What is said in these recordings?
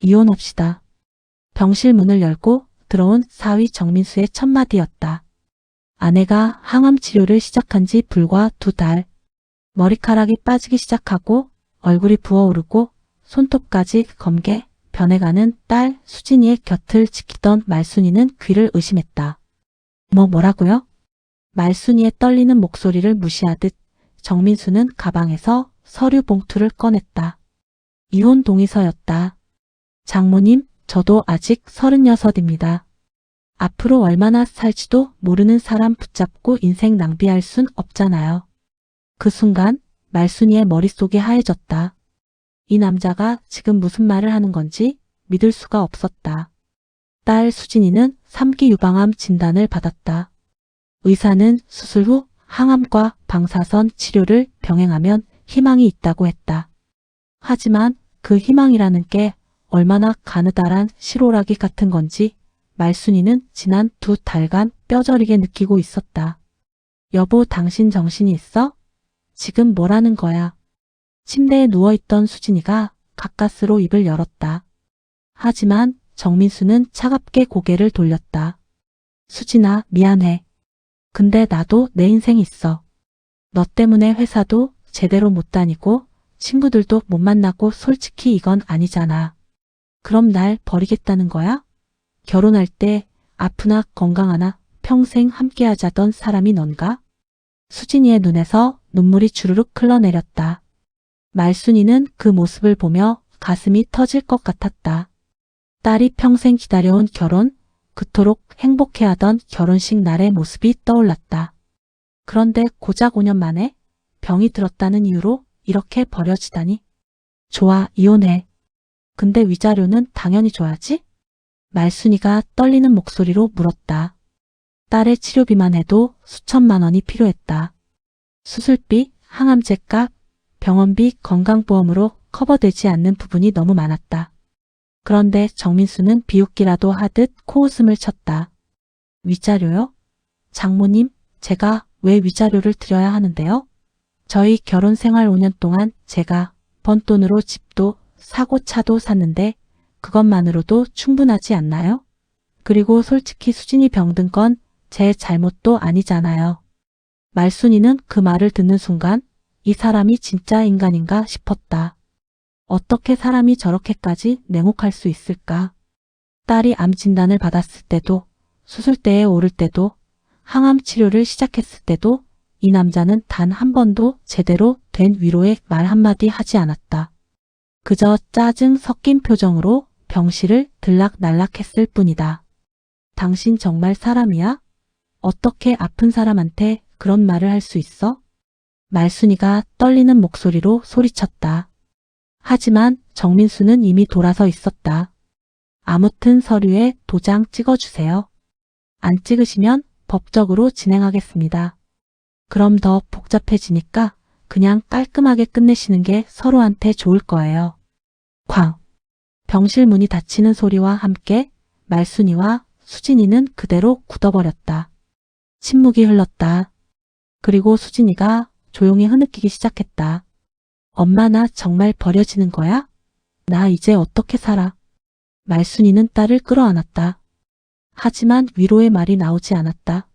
이혼합시다. 병실 문을 열고 들어온 사위 정민수의 첫 마디였다. 아내가 항암 치료를 시작한 지 불과 2달. 머리카락이 빠지기 시작하고 얼굴이 부어오르고 손톱까지 검게 변해가는 딸 수진이의 곁을 지키던 말순이는 귀를 의심했다. 뭐라고요? 말순이의 떨리는 목소리를 무시하듯 정민수는 가방에서 서류 봉투를 꺼냈다. 이혼 동의서였다. 장모님, 저도 아직 36입니다. 앞으로 얼마나 살지도 모르는 사람 붙잡고 인생 낭비할 순 없잖아요. 그 순간 말순이의 머릿속이 하얘졌다. 이 남자가 지금 무슨 말을 하는 건지 믿을 수가 없었다. 딸 수진이는 3기 유방암 진단을 받았다. 의사는 수술 후 항암과 방사선 치료를 병행하면 희망이 있다고 했다. 하지만 그 희망이라는 게 얼마나 가느다란 실오라기 같은 건지 말순이는 지난 2달간 뼈저리게 느끼고 있었다. 여보, 당신 정신이 있어? 지금 뭐라는 거야? 침대에 누워있던 수진이가 가까스로 입을 열었다. 하지만 정민수는 차갑게 고개를 돌렸다. 수진아, 미안해. 근데 나도 내 인생이 있어. 너 때문에 회사도 제대로 못 다니고 친구들도 못 만나고 솔직히 이건 아니잖아. 그럼 날 버리겠다는 거야? 결혼할 때 아프나 건강하나 평생 함께하자던 사람이 넌가? 수진이의 눈에서 눈물이 주르륵 흘러내렸다. 말순이는 그 모습을 보며 가슴이 터질 것 같았다. 딸이 평생 기다려온 결혼, 그토록 행복해하던 결혼식 날의 모습이 떠올랐다. 그런데 고작 5년 만에 병이 들었다는 이유로 이렇게 버려지다니. 좋아, 이혼해. 근데 위자료는 당연히 줘야지? 말순이가 떨리는 목소리로 물었다. 딸의 치료비만 해도 수천만 원이 필요했다. 수술비, 항암제값, 병원비, 건강보험으로 커버되지 않는 부분이 너무 많았다. 그런데 정민수는 비웃기라도 하듯 코웃음을 쳤다. 위자료요? 장모님, 제가 왜 위자료를 드려야 하는데요? 저희 결혼 생활 5년 동안 제가 번 돈으로 집도 사고 차도 샀는데 그것만으로도 충분하지 않나요? 그리고 솔직히 수진이 병든 건 제 잘못도 아니잖아요. 말순이는 그 말을 듣는 순간 이 사람이 진짜 인간인가 싶었다. 어떻게 사람이 저렇게까지 냉혹할 수 있을까? 딸이 암 진단을 받았을 때도, 수술대에 오를 때도, 항암 치료를 시작했을 때도 이 남자는 단 한 번도 제대로 된 위로의 말 한마디 하지 않았다. 그저 짜증 섞인 표정으로 병실을 들락날락했을 뿐이다. 당신 정말 사람이야? 어떻게 아픈 사람한테 그런 말을 할 수 있어? 말순이가 떨리는 목소리로 소리쳤다. 하지만 정민수는 이미 돌아서 있었다. 아무튼 서류에 도장 찍어주세요. 안 찍으시면 법적으로 진행하겠습니다. 그럼 더 복잡해지니까 그냥 깔끔하게 끝내시는 게 서로한테 좋을 거예요. 쾅! 병실 문이 닫히는 소리와 함께 말순이와 수진이는 그대로 굳어버렸다. 침묵이 흘렀다. 그리고 수진이가 조용히 흐느끼기 시작했다. 엄마, 나 정말 버려지는 거야? 나 이제 어떻게 살아? 말순이는 딸을 끌어안았다. 하지만 위로의 말이 나오지 않았다.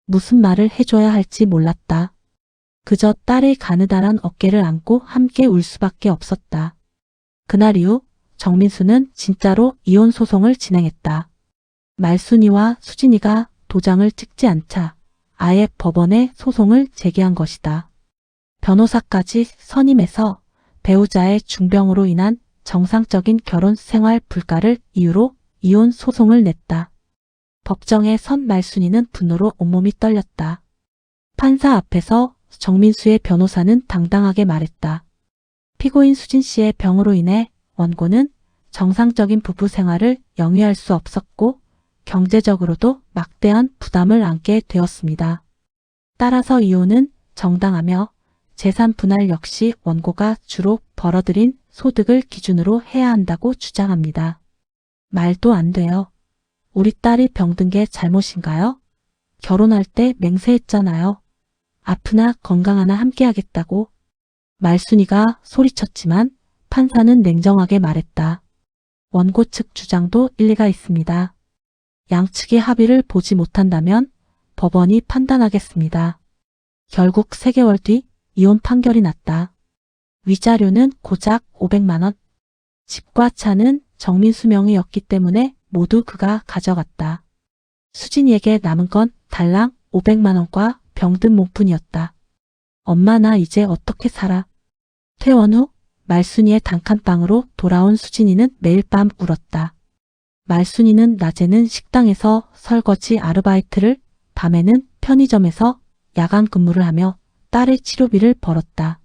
무슨 말을 해줘야 할지 몰랐다. 그저 딸의 가느다란 어깨를 안고 함께 울 수밖에 없었다. 그날 이후 정민수는 진짜로 이혼 소송을 진행했다. 말순이와 수진이가 도장을 찍지 않자 아예 법원에 소송을 제기한 것이다. 변호사까지 선임해서 배우자의 중병으로 인한 정상적인 결혼 생활 불가를 이유로 이혼 소송을 냈다. 법정에 선 말순이는 분노로 온몸이 떨렸다. 판사 앞에서 정민수의 변호사는 당당하게 말했다. 피고인 수진 씨의 병으로 인해 원고는 정상적인 부부 생활을 영위할 수 없었고 경제적으로도 막대한 부담을 안게 되었습니다. 따라서 이혼은 정당하며 재산 분할 역시 원고가 주로 벌어들인 소득을 기준으로 해야 한다고 주장합니다. 말도 안 돼요. 우리 딸이 병든 게 잘못인가요? 결혼할 때 맹세했잖아요. 아프나 건강하나 함께하겠다고. 말순이가 소리쳤지만 판사는 냉정하게 말했다. 원고 측 주장도 일리가 있습니다. 양측이 합의를 보지 못한다면 법원이 판단하겠습니다. 결국 3개월 뒤 이혼 판결이 났다. 위자료는 고작 500만 원. 집과 차는 정민수 명의였기 때문에 모두 그가 가져갔다. 수진이에게 남은 건 달랑 500만 원과 병든 몸뿐이었다. 엄마 나 이제 어떻게 살아? 퇴원 후 말순이의 단칸방으로 돌아온 수진이는 매일 밤 울었다. 말순이는 낮에는 식당에서 설거지 아르바이트를, 밤에는 편의점에서 야간 근무를 하며 딸의 치료비를 벌었다.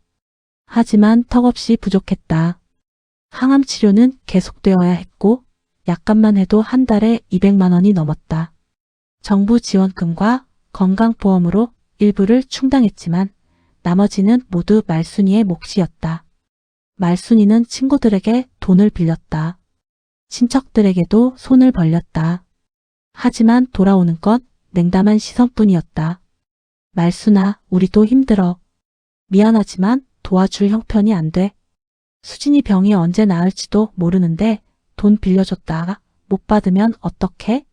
하지만 턱없이 부족했다. 항암 치료는 계속되어야 했고 약값만 해도 한 달에 200만 원이 넘었다. 정부 지원금과 건강보험으로 일부를 충당했지만 나머지는 모두 말순이의 몫이었다. 말순이는 친구들에게 돈을 빌렸다. 친척들에게도 손을 벌렸다. 하지만 돌아오는 건 냉담한 시선뿐이었다. 말순아, 우리도 힘들어. 미안하지만 도와줄 형편이 안 돼. 수진이 병이 언제 나을지도 모르는데 돈 빌려줬다가 못 받으면 어떡해?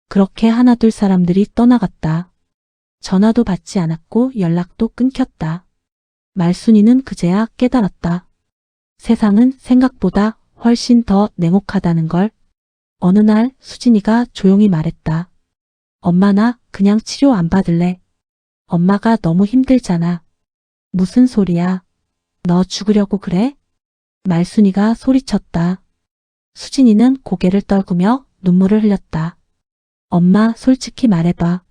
그렇게 하나둘 사람들이 떠나갔다. 전화도 받지 않았고 연락도 끊겼다. 말순이는 그제야 깨달았다. 세상은 생각보다 훨씬 더 냉혹하다는 걸. 어느 날 수진이가 조용히 말했다. 엄마 나 그냥 치료 안 받을래. 엄마가 너무 힘들잖아. 무슨 소리야. 너 죽으려고 그래? 말순이가 소리쳤다. 수진이는 고개를 떨구며 눈물을 흘렸다. 엄마 솔직히 말해봐.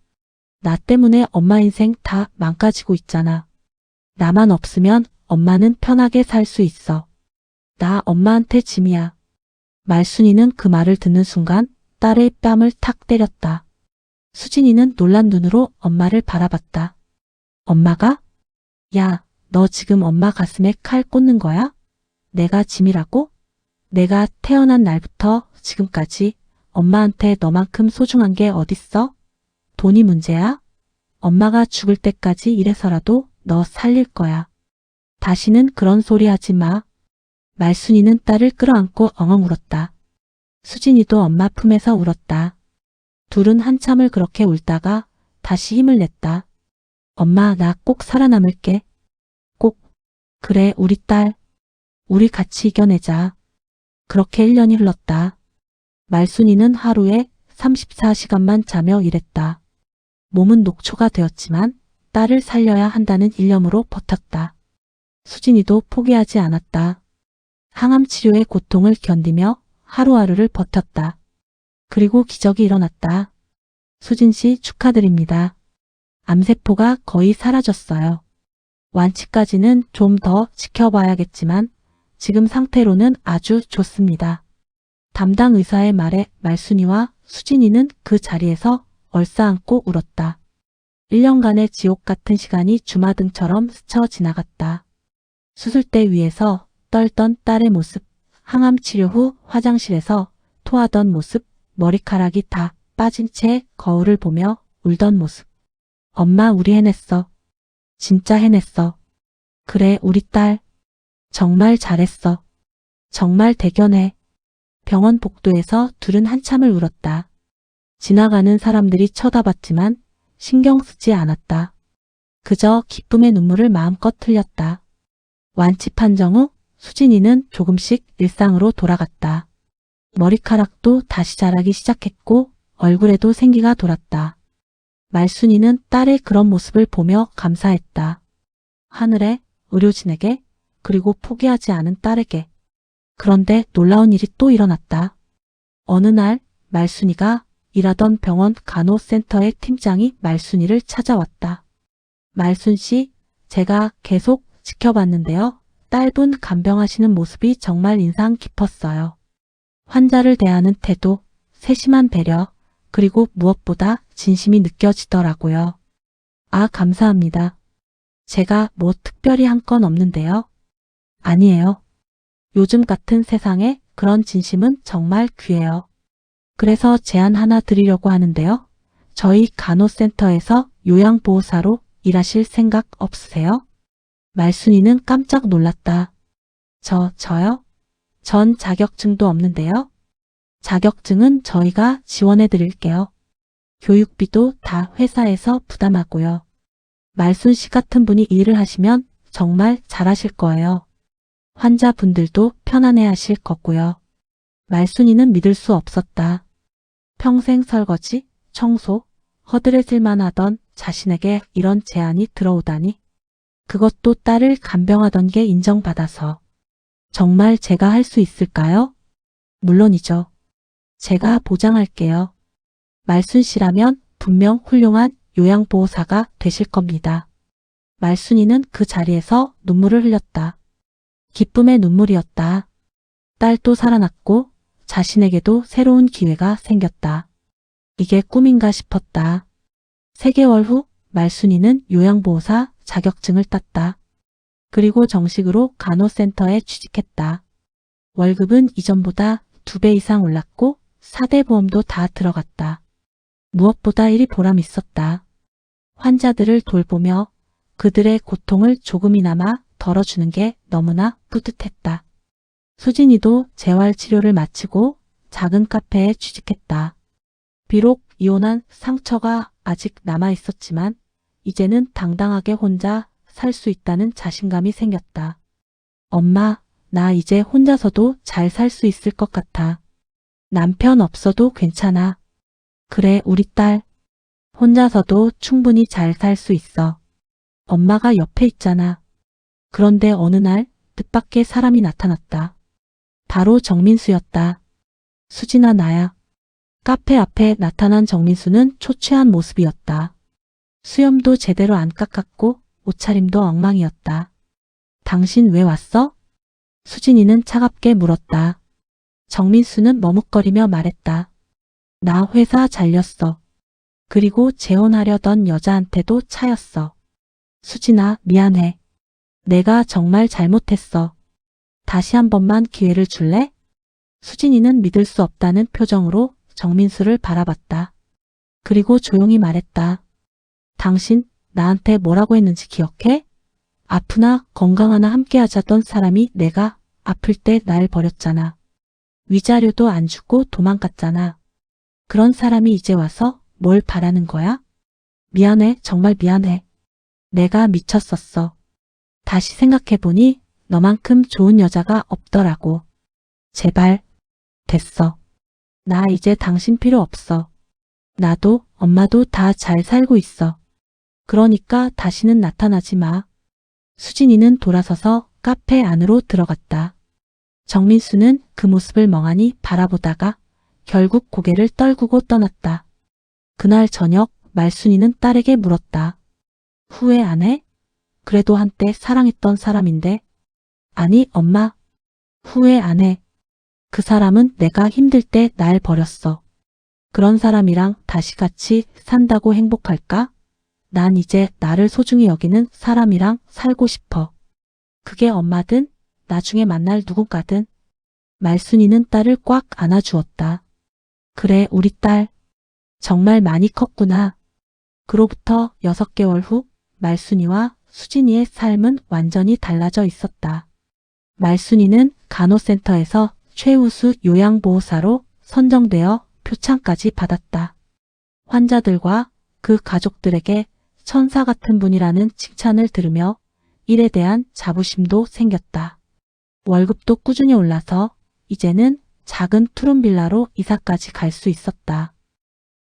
나 때문에 엄마 인생 다 망가지고 있잖아. 나만 없으면 엄마는 편하게 살 수 있어. 나 엄마한테 짐이야. 말순이는 그 말을 듣는 순간 딸의 뺨을 탁 때렸다. 수진이는 놀란 눈으로 엄마를 바라봤다. 엄마가? 야, 너 지금 엄마 가슴에 칼 꽂는 거야? 내가 짐이라고? 내가 태어난 날부터 지금까지 엄마한테 너만큼 소중한 게 어딨어? 돈이 문제야? 엄마가 죽을 때까지 일해서라도 너 살릴 거야. 다시는 그런 소리 하지 마. 말순이는 딸을 끌어안고 엉엉 울었다. 수진이도 엄마 품에서 울었다. 둘은 한참을 그렇게 울다가 다시 힘을 냈다. 엄마, 나 꼭 살아남을게. 꼭. 그래, 우리 딸. 우리 같이 이겨내자. 그렇게 1년이 흘렀다. 말순이는 하루에 34시간만 자며 일했다. 몸은 녹초가 되었지만 딸을 살려야 한다는 일념으로 버텼다. 수진이도 포기하지 않았다. 항암 치료의 고통을 견디며 하루하루를 버텼다. 그리고 기적이 일어났다. 수진 씨 축하드립니다. 암세포가 거의 사라졌어요. 완치까지는 좀 더 지켜봐야겠지만 지금 상태로는 아주 좋습니다. 담당 의사의 말에 말순이와 수진이는 그 자리에서 얼싸안고 울었다. 1년간의 지옥 같은 시간이 주마등처럼 스쳐 지나갔다. 수술대 위에서 떨던 딸의 모습, 항암 치료 후 화장실에서 토하던 모습, 머리카락이 다 빠진 채 거울을 보며 울던 모습. 엄마, 우리 해냈어. 진짜 해냈어. 그래, 우리 딸. 정말 잘했어. 정말 대견해. 병원 복도에서 둘은 한참을 울었다. 지나가는 사람들이 쳐다봤지만 신경 쓰지 않았다. 그저 기쁨의 눈물을 마음껏 흘렸다. 완치 판정 후 수진이는 조금씩 일상으로 돌아갔다. 머리카락도 다시 자라기 시작했고 얼굴에도 생기가 돌았다. 말순이는 딸의 그런 모습을 보며 감사했다. 하늘에, 의료진에게, 그리고 포기하지 않은 딸에게. 그런데 놀라운 일이 또 일어났다. 어느 날 말순이가 일하던 병원 간호센터의 팀장이 말순이를 찾아왔다. 말순 씨, 제가 계속 지켜봤는데요. 딸분 간병하시는 모습이 정말 인상 깊었어요. 환자를 대하는 태도, 세심한 배려, 그리고 무엇보다 진심이 느껴지더라고요. 아, 감사합니다. 제가 뭐 특별히 한 건 없는데요. 아니에요. 요즘 같은 세상에 그런 진심은 정말 귀해요. 그래서 제안 하나 드리려고 하는데요. 저희 간호센터에서 요양보호사로 일하실 생각 없으세요? 말순이는 깜짝 놀랐다. 저요? 전 자격증도 없는데요. 자격증은 저희가 지원해 드릴게요. 교육비도 다 회사에서 부담하고요. 말순 씨 같은 분이 이 일을 하시면 정말 잘하실 거예요. 환자분들도 편안해 하실 거고요. 말순이는 믿을 수 없었다. 평생 설거지, 청소, 허드렛일만 하던 자신에게 이런 제안이 들어오다니. 그것도 딸을 간병하던 게 인정받아서. 정말 제가 할 수 있을까요? 물론이죠. 제가 보장할게요. 말순 씨라면 분명 훌륭한 요양보호사가 되실 겁니다. 말순이는 그 자리에서 눈물을 흘렸다. 기쁨의 눈물이었다. 딸도 살아났고 자신에게도 새로운 기회가 생겼다. 이게 꿈인가 싶었다. 3개월 후 말순이는 요양보호사 자격증을 땄다. 그리고 정식으로 간호센터에 취직했다. 월급은 이전보다 2배 이상 올랐고 4대 보험도 다 들어갔다. 무엇보다 일이 보람 있었다. 환자들을 돌보며 그들의 고통을 조금이나마 덜어주는 게 너무나 뿌듯했다. 수진이도 재활치료를 마치고 작은 카페에 취직했다. 비록 이혼한 상처가 아직 남아있었지만 이제는 당당하게 혼자 살 수 있다는 자신감이 생겼다. 엄마, 나 이제 혼자서도 잘 살 수 있을 것 같아. 남편 없어도 괜찮아. 그래, 우리 딸. 혼자서도 충분히 잘 살 수 있어. 엄마가 옆에 있잖아. 그런데 어느 날 뜻밖의 사람이 나타났다. 바로 정민수였다. 수진아, 나야. 카페 앞에 나타난 정민수는 초췌한 모습이었다. 수염도 제대로 안 깎았고 옷차림도 엉망이었다. 당신 왜 왔어? 수진이는 차갑게 물었다. 정민수는 머뭇거리며 말했다. 나 회사 잘렸어. 그리고 재혼하려던 여자한테도 차였어. 수진아, 미안해. 내가 정말 잘못했어. 다시 한 번만 기회를 줄래? 수진이는 믿을 수 없다는 표정으로 정민수를 바라봤다. 그리고 조용히 말했다. 당신 나한테 뭐라고 했는지 기억해? 아프나 건강하나 함께 하자던 사람이 내가 아플 때 날 버렸잖아. 위자료도 안 주고 도망갔잖아. 그런 사람이 이제 와서 뭘 바라는 거야? 미안해, 정말 미안해. 내가 미쳤었어. 다시 생각해보니 너만큼 좋은 여자가 없더라고. 제발, 됐어. 나 이제 당신 필요 없어. 나도 엄마도 다 잘 살고 있어. 그러니까 다시는 나타나지 마. 수진이는 돌아서서 카페 안으로 들어갔다. 정민수는 그 모습을 멍하니 바라보다가 결국 고개를 떨구고 떠났다. 그날 저녁 말순이는 딸에게 물었다. 후회 안 해? 그래도 한때 사랑했던 사람인데. 아니, 엄마. 후회 안 해. 그 사람은 내가 힘들 때 날 버렸어. 그런 사람이랑 다시 같이 산다고 행복할까? 난 이제 나를 소중히 여기는 사람이랑 살고 싶어. 그게 엄마든 나중에 만날 누군가든. 말순이는 딸을 꽉 안아주었다. 그래, 우리 딸. 정말 많이 컸구나. 그로부터 6개월 후 말순이와 수진이의 삶은 완전히 달라져 있었다. 말순이는 간호센터에서 최우수 요양보호사로 선정되어 표창까지 받았다. 환자들과 그 가족들에게 천사 같은 분이라는 칭찬을 들으며 일에 대한 자부심도 생겼다. 월급도 꾸준히 올라서 이제는 작은 투룸빌라로 이사까지 갈 수 있었다.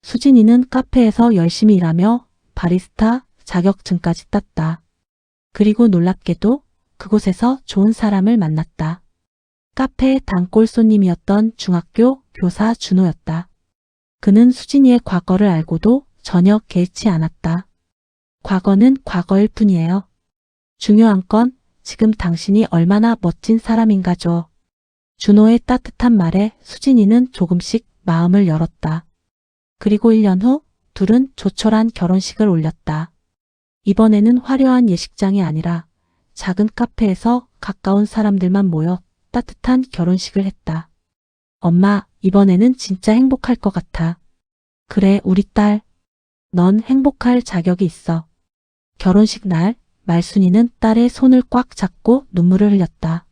수진이는 카페에서 열심히 일하며 바리스타 자격증까지 땄다. 그리고 놀랍게도 그곳에서 좋은 사람을 만났다. 카페의 단골 손님이었던 중학교 교사 준호였다. 그는 수진이의 과거를 알고도 전혀 개의치 않았다. 과거는 과거일 뿐이에요. 중요한 건 지금 당신이 얼마나 멋진 사람인가죠. 준호의 따뜻한 말에 수진이는 조금씩 마음을 열었다. 그리고 1년 후 둘은 조촐한 결혼식을 올렸다. 이번에는 화려한 예식장이 아니라 작은 카페에서 가까운 사람들만 모여 따뜻한 결혼식을 했다. 엄마, 이번에는 진짜 행복할 것 같아. 그래, 우리 딸. 넌 행복할 자격이 있어. 결혼식 날 말순이는 딸의 손을 꽉 잡고 눈물을 흘렸다.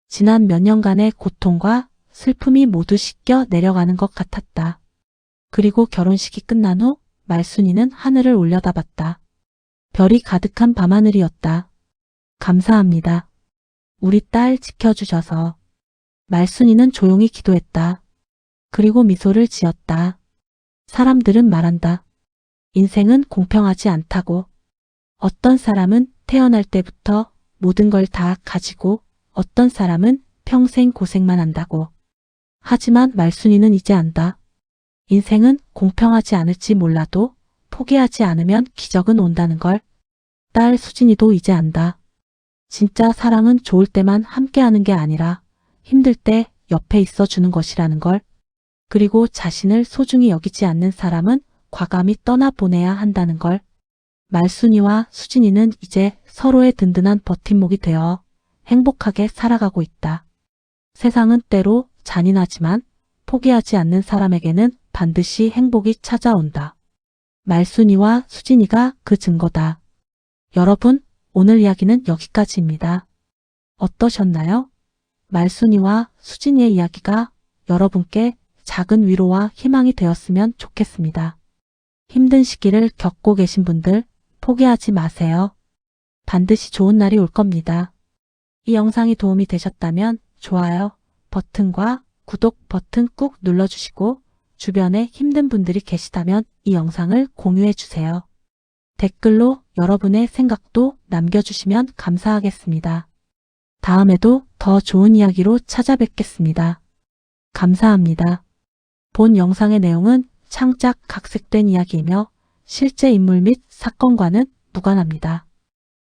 지난 몇 년간의 고통과 슬픔이 모두 씻겨 내려가는 것 같았다. 그리고 결혼식이 끝난 후 말순이는 하늘을 올려다봤다. 별이 가득한 밤하늘이었다. 감사합니다. 우리 딸 지켜주셔서. 말순이는 조용히 기도했다. 그리고 미소를 지었다. 사람들은 말한다. 인생은 공평하지 않다고. 어떤 사람은 태어날 때부터 모든 걸 다 가지고 어떤 사람은 평생 고생만 한다고. 하지만 말순이는 이제 안다. 인생은 공평하지 않을지 몰라도 포기하지 않으면 기적은 온다는 걸. 딸 수진이도 이제 안다. 진짜 사랑은 좋을 때만 함께하는 게 아니라 힘들 때 옆에 있어 주는 것이라는 걸. 그리고 자신을 소중히 여기지 않는 사람은 과감히 떠나보내야 한다는 걸. 말순이와 수진이는 이제 서로의 든든한 버팀목이 되어 행복하게 살아가고 있다. 세상은 때로 잔인하지만 포기하지 않는 사람에게는 반드시 행복이 찾아온다. 말순이와 수진이가 그 증거다. 여러분, 오늘 이야기는 여기까지입니다. 어떠셨나요? 말순이와 수진이의 이야기가 여러분께 작은 위로와 희망이 되었으면 좋겠습니다. 힘든 시기를 겪고 계신 분들 포기하지 마세요. 반드시 좋은 날이 올 겁니다. 이 영상이 도움이 되셨다면 좋아요 버튼과 구독 버튼 꾹 눌러주시고 주변에 힘든 분들이 계시다면 이 영상을 공유해 주세요. 댓글로 여러분의 생각도 남겨주시면 감사하겠습니다. 다음에도 더 좋은 이야기로 찾아뵙겠습니다. 감사합니다. 본 영상의 내용은 창작 각색된 이야기이며 실제 인물 및 사건과는 무관합니다.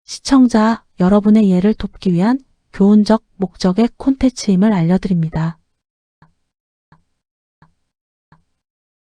시청자 여러분의 이해를 돕기 위한 교훈적 목적의 콘텐츠임을 알려드립니다.